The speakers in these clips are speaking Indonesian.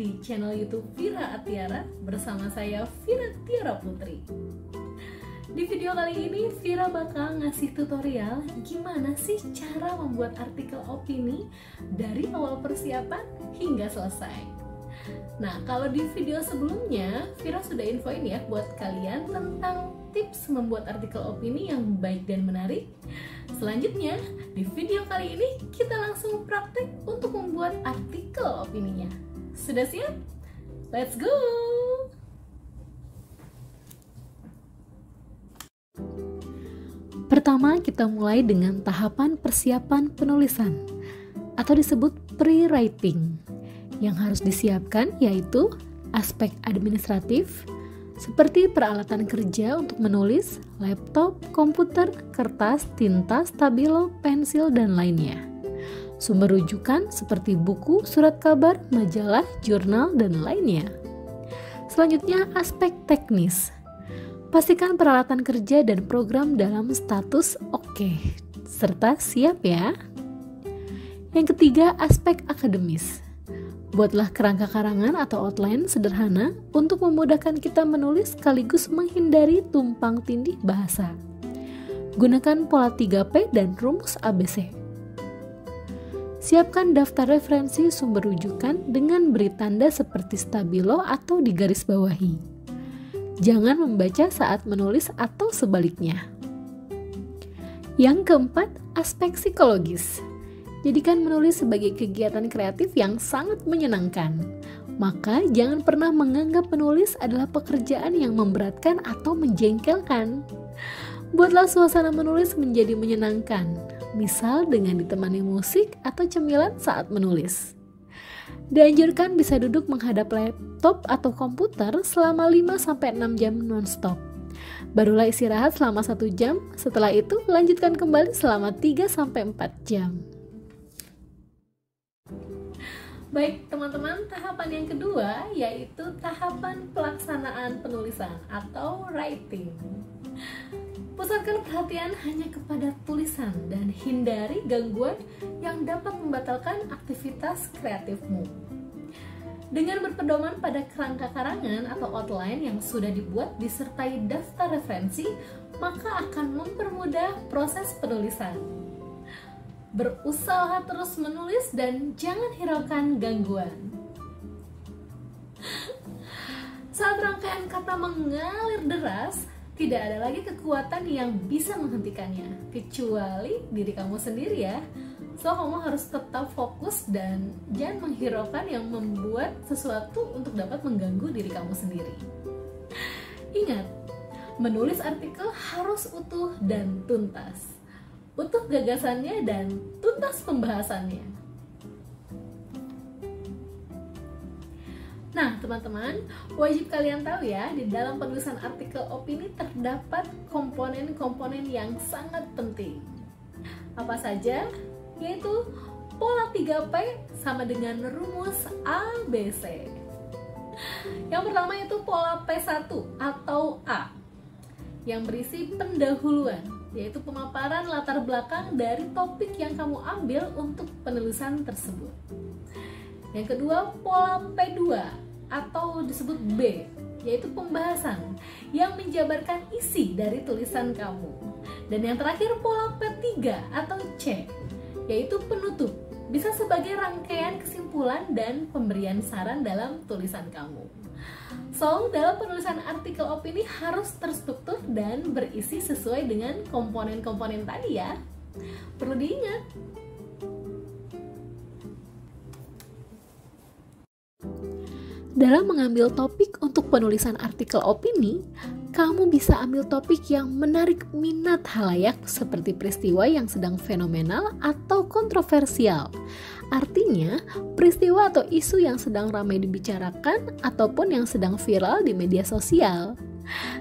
di channel YouTube Vira Atiara bersama saya Vira Tiara Putri. Di video kali ini Vira bakal ngasih tutorial gimana sih cara membuat artikel opini dari awal persiapan hingga selesai. Nah, kalau di video sebelumnya Vira sudah infoin ya buat kalian tentang tips membuat artikel opini yang baik dan menarik. Selanjutnya, di video kali ini kita langsung praktek untuk membuat artikel opininya. Sudah siap? Let's go! Pertama, kita mulai dengan tahapan persiapan penulisan atau disebut pre-writing. Yang harus disiapkan yaitu aspek administratif seperti peralatan kerja untuk menulis, laptop, komputer, kertas, tinta, stabilo, pensil, dan lainnya. Sumber rujukan seperti buku, surat kabar, majalah, jurnal, dan lainnya. Selanjutnya, aspek teknis. Pastikan peralatan kerja dan program dalam status oke, serta siap ya. Yang ketiga, aspek akademis. Buatlah kerangka karangan atau outline sederhana untuk memudahkan kita menulis sekaligus menghindari tumpang tindih bahasa. Gunakan pola 3P dan rumus ABC. Siapkan daftar referensi sumber rujukan dengan beri tanda seperti stabilo atau digarisbawahi. Jangan membaca saat menulis atau sebaliknya. Yang keempat, aspek psikologis. Jadikan menulis sebagai kegiatan kreatif yang sangat menyenangkan. Maka jangan pernah menganggap menulis adalah pekerjaan yang memberatkan atau menjengkelkan. Buatlah suasana menulis menjadi menyenangkan, misal dengan ditemani musik atau cemilan saat menulis. Dianjurkan bisa duduk menghadap laptop atau komputer selama 5-6 jam non-stop. Barulah istirahat selama 1 jam, setelah itu lanjutkan kembali selama 3-4 jam. Baik teman-teman, tahapan yang kedua yaitu tahapan pelaksanaan penulisan atau writing. Pusatkan perhatian hanya kepada tulisan dan hindari gangguan yang dapat membatalkan aktivitas kreatifmu. Dengan berpedoman pada kerangka karangan atau outline yang sudah dibuat disertai daftar referensi, maka akan mempermudah proses penulisan. Berusaha terus menulis dan jangan hiraukan gangguan. Saat rangkaian kata mengalir deras, tidak ada lagi kekuatan yang bisa menghentikannya, kecuali diri kamu sendiri ya. So, kamu harus tetap fokus dan jangan menghiraukan yang membuat sesuatu untuk dapat mengganggu diri kamu sendiri. Ingat, menulis artikel harus utuh dan tuntas. Utuh gagasannya dan tuntas pembahasannya. Nah teman-teman, wajib kalian tahu ya, di dalam penulisan artikel opini terdapat komponen-komponen yang sangat penting. Apa saja? Yaitu pola 3P sama dengan rumus ABC. Yang pertama itu pola P1 atau A, yang berisi pendahuluan, yaitu pemaparan latar belakang dari topik yang kamu ambil untuk penulisan tersebut. Yang kedua, pola P2 atau disebut B, yaitu pembahasan yang menjabarkan isi dari tulisan kamu. Dan yang terakhir, pola P3 atau C, yaitu penutup, bisa sebagai rangkaian kesimpulan dan pemberian saran dalam tulisan kamu. So, dalam penulisan artikel opini harus terstruktur dan berisi sesuai dengan komponen-komponen tadi ya. Perlu diingat. Dalam mengambil topik untuk penulisan artikel opini, kamu bisa ambil topik yang menarik minat halayak seperti peristiwa yang sedang fenomenal atau kontroversial. Artinya, peristiwa atau isu yang sedang ramai dibicarakan ataupun yang sedang viral di media sosial.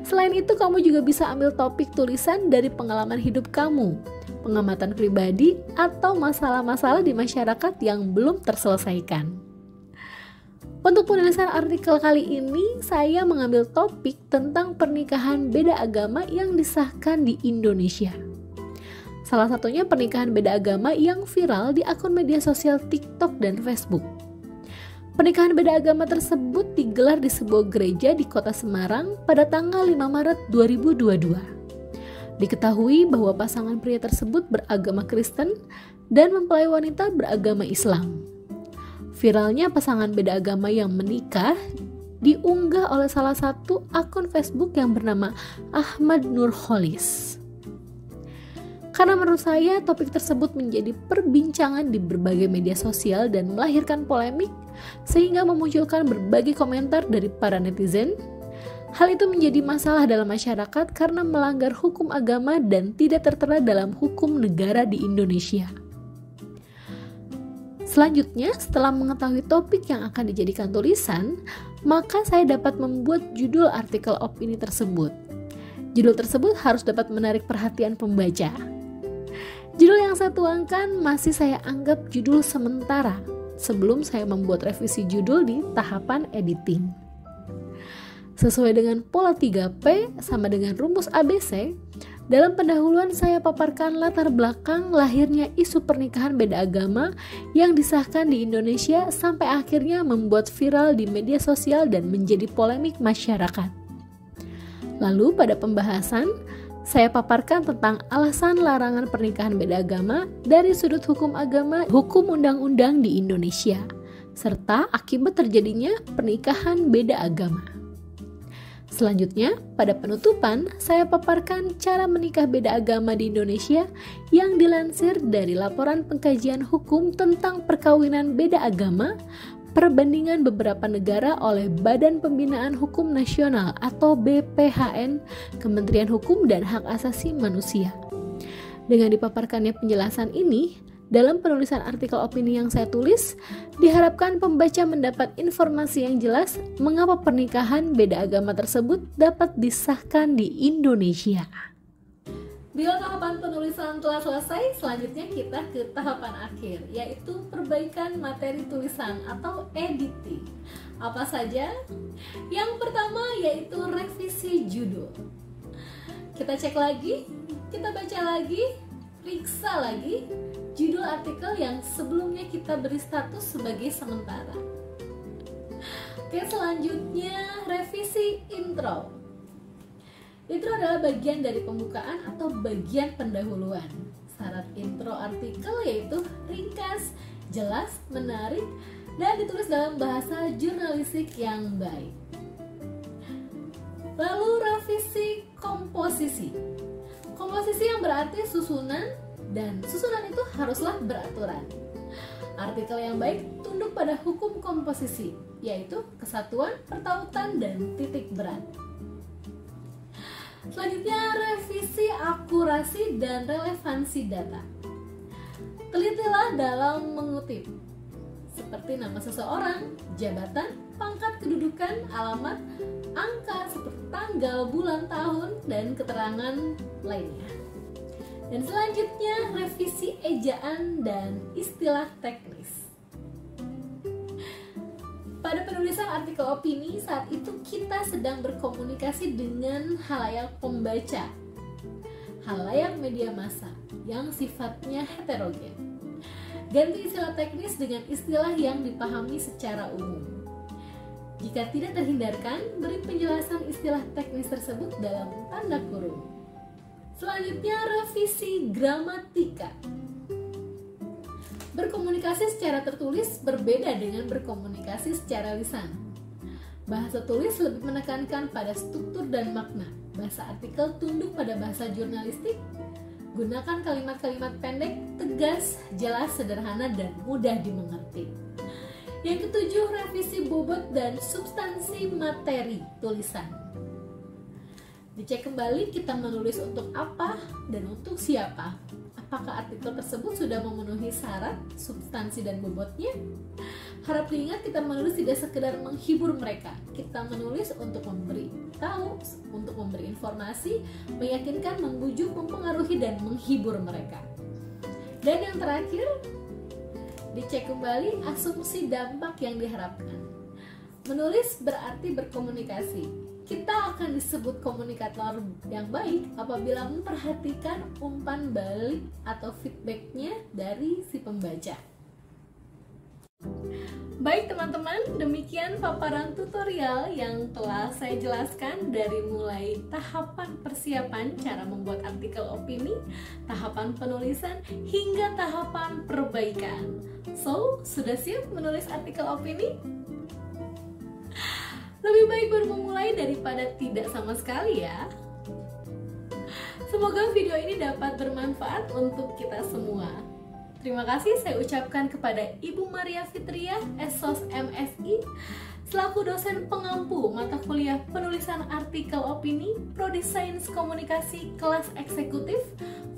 Selain itu, kamu juga bisa ambil topik tulisan dari pengalaman hidup kamu, pengamatan pribadi, atau masalah-masalah di masyarakat yang belum terselesaikan. Untuk penulisan artikel kali ini, saya mengambil topik tentang pernikahan beda agama yang disahkan di Indonesia. Salah satunya pernikahan beda agama yang viral di akun media sosial TikTok dan Facebook. Pernikahan beda agama tersebut digelar di sebuah gereja di kota Semarang pada tanggal 5 Maret 2022. Diketahui bahwa pasangan pria tersebut beragama Kristen dan mempelai wanita beragama Islam. Viralnya pasangan beda agama yang menikah diunggah oleh salah satu akun Facebook yang bernama Ahmad Nurholis. Karena menurut saya topik tersebut menjadi perbincangan di berbagai media sosial dan melahirkan polemik sehingga memunculkan berbagai komentar dari para netizen. Hal itu menjadi masalah dalam masyarakat karena melanggar hukum agama dan tidak tertera dalam hukum negara di Indonesia. Selanjutnya, setelah mengetahui topik yang akan dijadikan tulisan, maka saya dapat membuat judul artikel opini tersebut. Judul tersebut harus dapat menarik perhatian pembaca. Judul yang saya tuangkan masih saya anggap judul sementara sebelum saya membuat revisi judul di tahapan editing. Sesuai dengan pola 3P sama dengan rumus ABC, dalam pendahuluan saya paparkan latar belakang lahirnya isu pernikahan beda agama yang disahkan di Indonesia sampai akhirnya membuat viral di media sosial dan menjadi polemik masyarakat. Lalu pada pembahasan, saya paparkan tentang alasan larangan pernikahan beda agama dari sudut hukum agama, hukum undang-undang di Indonesia, serta akibat terjadinya pernikahan beda agama. Selanjutnya, pada penutupan, saya paparkan cara menikah beda agama di Indonesia yang dilansir dari laporan pengkajian hukum tentang perkawinan beda agama, perbandingan beberapa negara oleh Badan Pembinaan Hukum Nasional atau BPHN, Kementerian Hukum dan Hak Asasi Manusia. Dengan dipaparkannya penjelasan ini, dalam penulisan artikel opini yang saya tulis, diharapkan pembaca mendapat informasi yang jelas mengapa pernikahan beda agama tersebut dapat disahkan di Indonesia. Bila tahapan penulisan telah selesai, selanjutnya kita ke tahapan akhir, yaitu perbaikan materi tulisan atau editing. Apa saja? Yang pertama yaitu revisi judul. Kita cek lagi, kita baca lagi, periksa lagi judul artikel yang sebelumnya kita beri status sebagai sementara. Oke, selanjutnya revisi intro. Intro adalah bagian dari pembukaan atau bagian pendahuluan. Syarat intro artikel yaitu ringkas, jelas, menarik, dan ditulis dalam bahasa jurnalistik yang baik. Lalu revisi komposisi. Komposisi yang berarti susunan, dan susunan itu haruslah beraturan. Artikel yang baik tunduk pada hukum komposisi, yaitu kesatuan, pertautan, dan titik berat. Selanjutnya, revisi akurasi dan relevansi data. Telitilah dalam mengutip, seperti nama seseorang, jabatan, pangkat, kedudukan, alamat, angka seperti tanggal, bulan, tahun, dan keterangan lainnya. Dan selanjutnya, revisi ejaan dan istilah teknis. Pada penulisan artikel opini, saat itu kita sedang berkomunikasi dengan halayak pembaca, halayak media massa yang sifatnya heterogen. Ganti istilah teknis dengan istilah yang dipahami secara umum. Jika tidak terhindarkan, beri penjelasan istilah teknis tersebut dalam tanda kurung. Selanjutnya, revisi gramatika. Berkomunikasi secara tertulis berbeda dengan berkomunikasi secara lisan. Bahasa tulis lebih menekankan pada struktur dan makna. Bahasa artikel tunduk pada bahasa jurnalistik. Gunakan kalimat-kalimat pendek, tegas, jelas, sederhana, dan mudah dimengerti. Yang ketujuh, revisi bobot dan substansi materi tulisan. Dicek kembali kita menulis untuk apa dan untuk siapa. Apakah artikel tersebut sudah memenuhi syarat, substansi, dan bobotnya? Harap diingat kita menulis tidak sekedar menghibur mereka. Kita menulis untuk memberi tahu, untuk memberi informasi, meyakinkan, membujuk, mempengaruhi, dan menghibur mereka. Dan yang terakhir, dicek kembali asumsi dampak yang diharapkan. Menulis berarti berkomunikasi. Kita akan disebut komunikator yang baik apabila memperhatikan umpan balik atau feedbacknya dari si pembaca. Baik teman-teman, demikian paparan tutorial yang telah saya jelaskan dari mulai tahapan persiapan cara membuat artikel opini, tahapan penulisan, hingga tahapan perbaikan. So, sudah siap menulis artikel opini? Lebih baik baru memulai daripada tidak sama sekali ya. Semoga video ini dapat bermanfaat untuk kita semua. Terima kasih saya ucapkan kepada Ibu Maria Fitria, Esos MSI, selaku dosen pengampu mata kuliah penulisan artikel opini, Prodi Sains Komunikasi kelas eksekutif,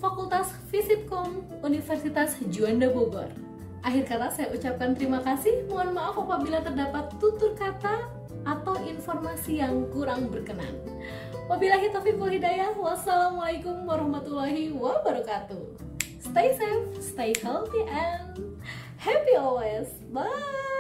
Fakultas Visipkom, Universitas Juanda Bogor. Akhir kata saya ucapkan terima kasih, mohon maaf apabila terdapat tutur kata atau informasi yang kurang berkenan. Wabillahi taufiq wal hidayah, wassalamualaikum warahmatullahi wabarakatuh. Stay safe, stay healthy, and happy always. Bye.